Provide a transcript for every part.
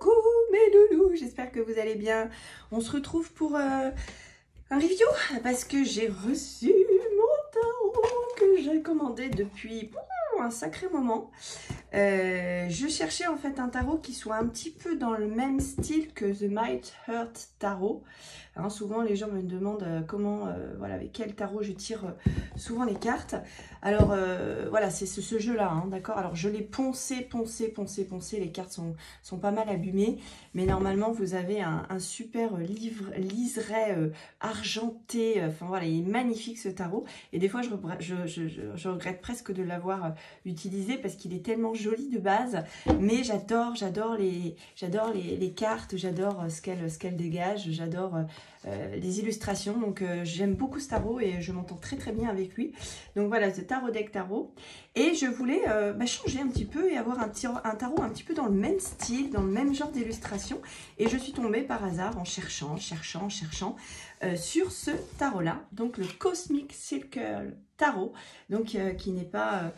Coucou mes loulous, j'espère que vous allez bien. On se retrouve pour un review parce que j'ai reçu mon tarot que j'ai commandé depuis un sacré moment. Je cherchais en fait un tarot qui soit un petit peu dans le même style que The Might Hurt Tarot. Hein, souvent les gens me demandent voilà, avec quel tarot je tire souvent les cartes. Alors voilà, c'est ce jeu-là, hein, d'accord. Alors je l'ai poncé, les cartes sont pas mal abîmées, mais normalement vous avez un super liseré argenté. Enfin voilà, il est magnifique ce tarot. Et des fois je regrette presque de l'avoir utilisé parce qu'il est tellement joli de base, mais j'adore les cartes, j'adore ce qu'elle dégage, j'adore les illustrations, donc j'aime beaucoup ce tarot et je m'entends très bien avec lui. Donc voilà, ce tarot deck tarot, et je voulais changer un petit peu et avoir un tarot un petit peu dans le même style, dans le même genre d'illustration, et je suis tombée par hasard en cherchant sur ce tarot là, donc le Cosmic Circle Tarot, donc qui n'est pas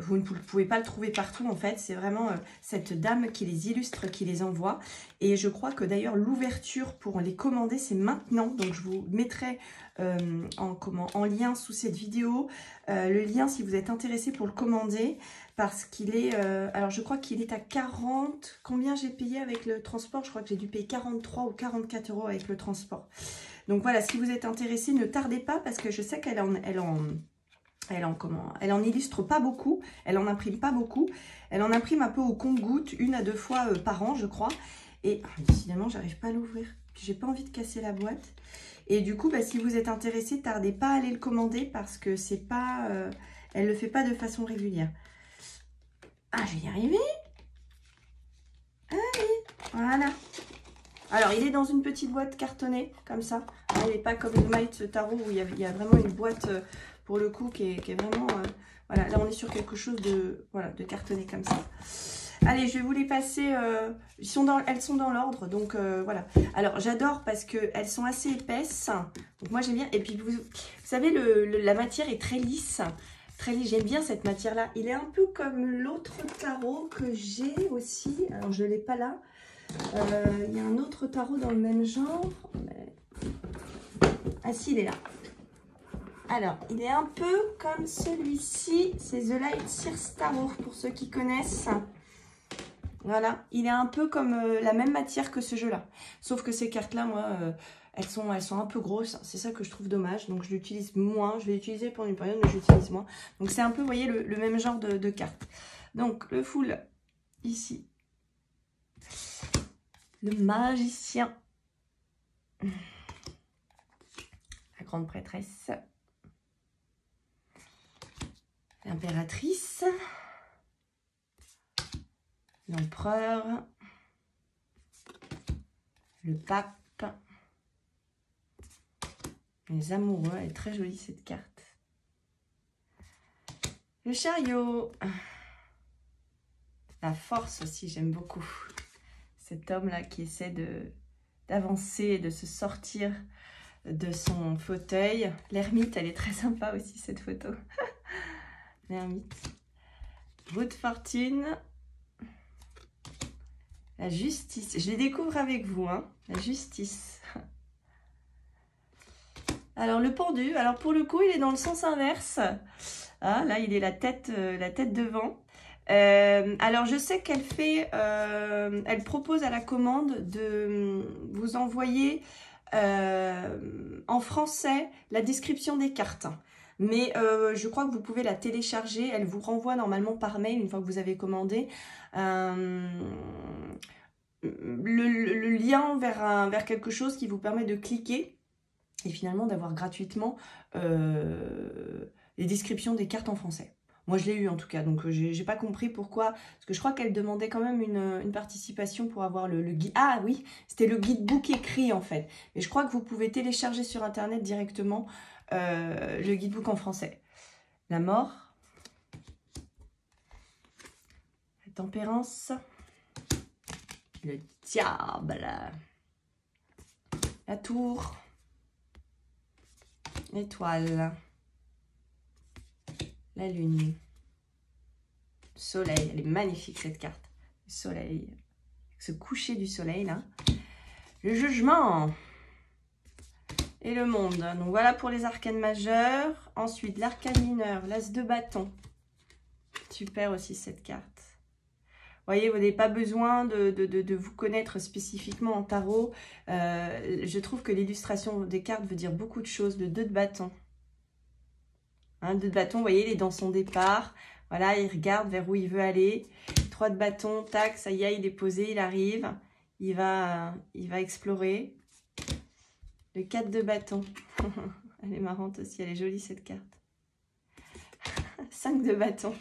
vous ne pouvez pas le trouver partout en fait, c'est vraiment cette dame qui les illustre, qui les envoie, et je crois que d'ailleurs l'ouverture pour les commander c'est maintenant, donc je vous mettrai en lien sous cette vidéo le lien si vous êtes intéressé pour le commander, parce qu'il est alors je crois qu'il est à 40, combien j'ai payé avec le transport, je crois que j'ai dû payer 43 ou 44 € avec le transport. Donc voilà, si vous êtes intéressé, ne tardez pas, parce que je sais qu'elle en illustre pas beaucoup, elle en imprime pas beaucoup, elle en imprime un peu au compte-gouttes, 1 à 2 fois par an je crois, et décidément j'arrive pas à l'ouvrir, j'ai pas envie de casser la boîte, et du coup si vous êtes intéressé, tardez pas à aller le commander, parce que c'est pas, elle le fait pas de façon régulière. Ah, je vais y arriver. Allez, voilà. Alors, il est dans une petite boîte cartonnée, comme ça. Il n'est pas comme le Might Tarot, où il y a vraiment une boîte, pour le coup, qui est vraiment... voilà, là, on est sur quelque chose de, voilà, de cartonné, comme ça. Allez, je vais vous les passer. Elles sont dans l'ordre, donc voilà. Alors, j'adore parce qu'elles sont assez épaisses. Donc, moi, j'aime bien. Et puis, vous savez, la matière est très lisse. Très lisse, j'aime bien cette matière-là. Il est un peu comme l'autre tarot que j'ai aussi. Alors, je ne l'ai pas là. Il y a un autre tarot dans le même genre. Mais... ah si, il est là. Alors, il est un peu comme celui-ci. C'est The Light Sears Tarot, pour ceux qui connaissent. Voilà, il est un peu comme la même matière que ce jeu-là. Sauf que ces cartes-là, moi, elles sont un peu grosses. C'est ça que je trouve dommage. Donc, je l'utilise moins. Je l'ai utilisé pendant une période, mais je l'utilise moins. Donc, c'est un peu, vous voyez, le même genre de cartes. Donc, le full, ici. Le magicien. La grande prêtresse. L'impératrice. L'empereur. Le pape. Les amoureux. Elle est très jolie cette carte. Le chariot. La force aussi, j'aime beaucoup. Cet homme-là qui essaie d'avancer et de se sortir de son fauteuil. L'ermite, elle est très sympa aussi, cette photo. L'ermite. Roue de fortune. La justice. Je les découvre avec vous, hein. La justice. Alors, le pendu. Alors, pour le coup, il est dans le sens inverse. Ah, là, il est la tête devant. Alors, je sais qu'elle fait... elle propose à la commande de vous envoyer en français la description des cartes. Mais je crois que vous pouvez la télécharger. Elle vous renvoie normalement par mail, une fois que vous avez commandé, le lien vers quelque chose qui vous permet de cliquer et finalement d'avoir gratuitement les descriptions des cartes en français. Moi, je l'ai eu en tout cas, donc j'ai pas compris pourquoi. Parce que je crois qu'elle demandait quand même une participation pour avoir le guide. Ah oui, c'était le guidebook écrit en fait. Mais je crois que vous pouvez télécharger sur internet directement le guidebook en français. La mort. La tempérance. Le diable. La tour. L'étoile. La lune. Le soleil. Elle est magnifique cette carte. Le soleil. ce coucher du soleil là. Le jugement et le monde. Donc voilà pour les arcanes majeures. Ensuite, l'arcane mineur, l'as de bâton. Super aussi cette carte. Vous voyez, vous n'avez pas besoin de vous connaître spécifiquement en tarot. Je trouve que l'illustration des cartes veut dire beaucoup de choses. Le 2 de bâton. Hein, le 2 de bâton, vous voyez, il est dans son départ. Voilà, il regarde vers où il veut aller. 3 de bâton, tac, ça y est, il est posé, il arrive. Il va explorer. Le 4 de bâton. Elle est marrante aussi, elle est jolie cette carte. 5 de bâton.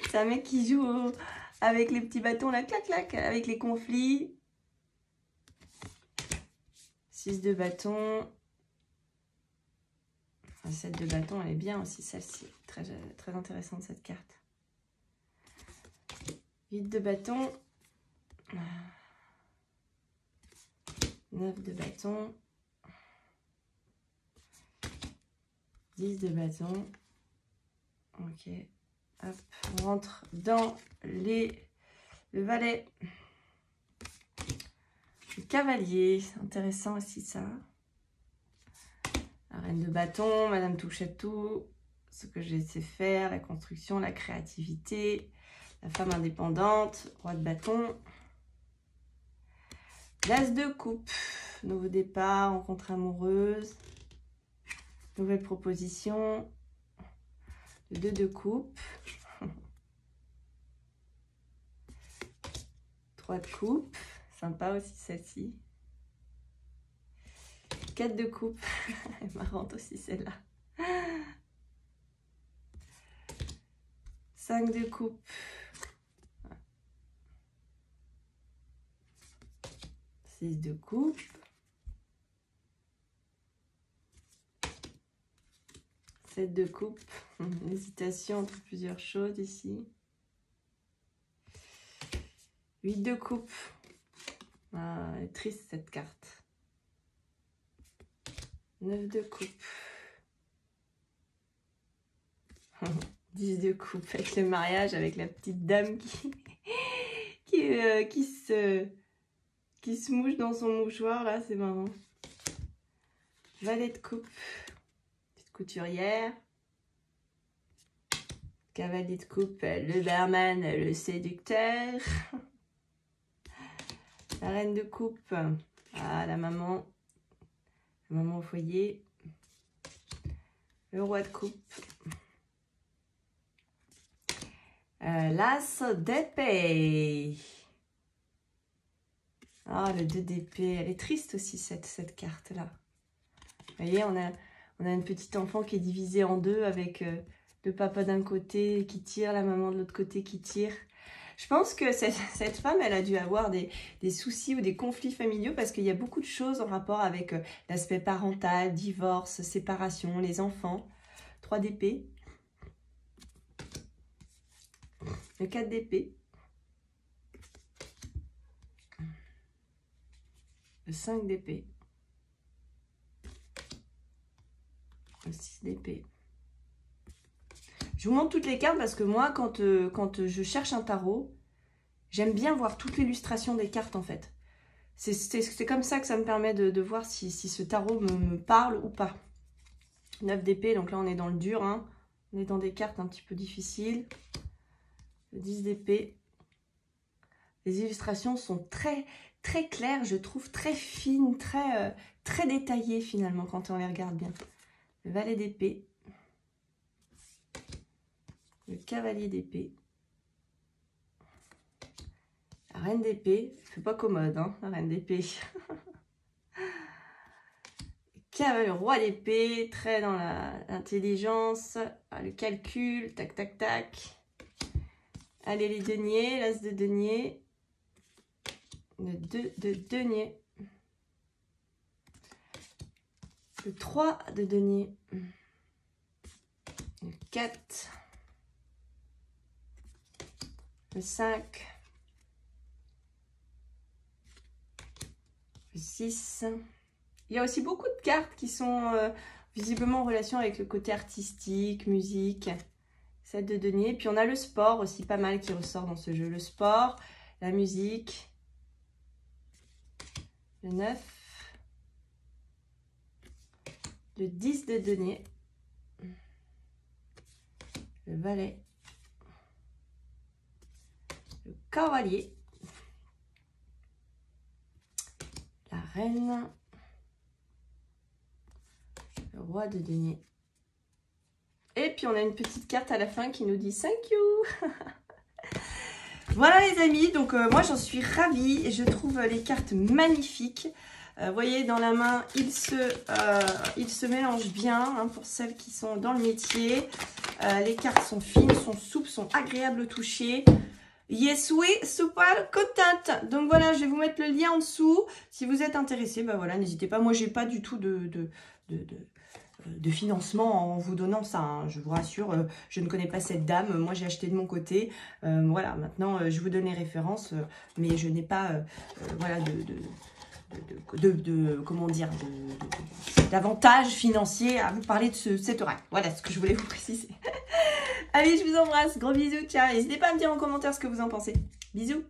C'est un mec qui joue avec les petits bâtons là, clac clac, avec les conflits. 6 de bâton. 7 de bâton, elle est bien aussi celle-ci. Très, très intéressante cette carte. 8 de bâton. 9 de bâton. 10 de bâton. Ok. Hop, on rentre dans le valet. Le cavalier, c'est intéressant aussi ça. La reine de bâton, Madame Touche-à-tout, ce que je sais faire, la construction, la créativité, la femme indépendante, roi de bâton. L'as de coupe, nouveau départ, rencontre amoureuse, nouvelle proposition. Le 2 de coupe. 3 de coupe, sympa aussi celle-ci. 4 de coupe, elle est marrante aussi celle-là. 5 de coupe. 6 de coupe. 7 de coupe. Hésitation entre plusieurs choses ici. 8 de coupe. Ah, elle est triste cette carte. 9 de coupe. 10 de coupe avec le mariage, avec la petite dame qui se mouche dans son mouchoir là, c'est marrant. Valet de coupe. Petite couturière. Cavalier de coupe, le barman, le séducteur. La reine de coupe, ah, la maman au foyer. Le roi de coupe. L'as d'épée. Ah, le 2 d'épée. Elle est triste aussi, cette carte-là. Vous voyez, on a une petite enfant qui est divisée en deux avec le papa d'un côté qui tire, la maman de l'autre côté qui tire. Je pense que cette femme, elle a dû avoir des soucis ou des conflits familiaux parce qu'il y a beaucoup de choses en rapport avec l'aspect parental, divorce, séparation, les enfants. 3 d'épée. Le 4 d'épée. Le 5 d'épée. Le 6 d'épée. Je vous montre toutes les cartes parce que moi, quand je cherche un tarot, j'aime bien voir toute l'illustration des cartes en fait. C'est comme ça que ça me permet de voir si ce tarot me parle ou pas. 9 d'épée, donc là on est dans le dur, hein. On est dans des cartes un petit peu difficiles. Le 10 d'épée. Les illustrations sont très claires, je trouve, très fines, très détaillées finalement quand on les regarde bien. Le valet d'épée. Le cavalier d'épée. La reine d'épée. C'est pas commode, hein, la reine d'épée. Le roi d'épée, très dans l'intelligence, le calcul, tac, tac, tac. Allez, les deniers, l'as de denier. Le 2 de denier. Le 3 de denier. Le 4. Le 5. Le 6. Il y a aussi beaucoup de cartes qui sont visiblement en relation avec le côté artistique, musique. 7 de denier. Puis on a le sport aussi pas mal qui ressort dans ce jeu. Le sport, la musique, le 9, le 10 de denier, le valet, le cavalier, la reine, le roi de denier. Et puis on a une petite carte à la fin qui nous dit thank you. Voilà les amis, donc moi j'en suis ravie et je trouve les cartes magnifiques. Vous voyez, dans la main, ils se mélangent bien hein, pour celles qui sont dans le métier. Les cartes sont fines, sont souples, sont agréables au toucher. Yes, oui, super content. Donc voilà, je vais vous mettre le lien en dessous. Si vous êtes intéressé, ben voilà, n'hésitez pas. Moi, j'ai pas du tout de financement en vous donnant ça. Hein. Je vous rassure, je ne connais pas cette dame. Moi, j'ai acheté de mon côté. Voilà, maintenant, je vous donne les références, mais je n'ai pas voilà, comment dire, d'avantages financiers à vous parler de cet oracle. Voilà ce que je voulais vous préciser. Allez, je vous embrasse. Gros bisous. Ciao. N'hésitez pas à me dire en commentaire ce que vous en pensez. Bisous.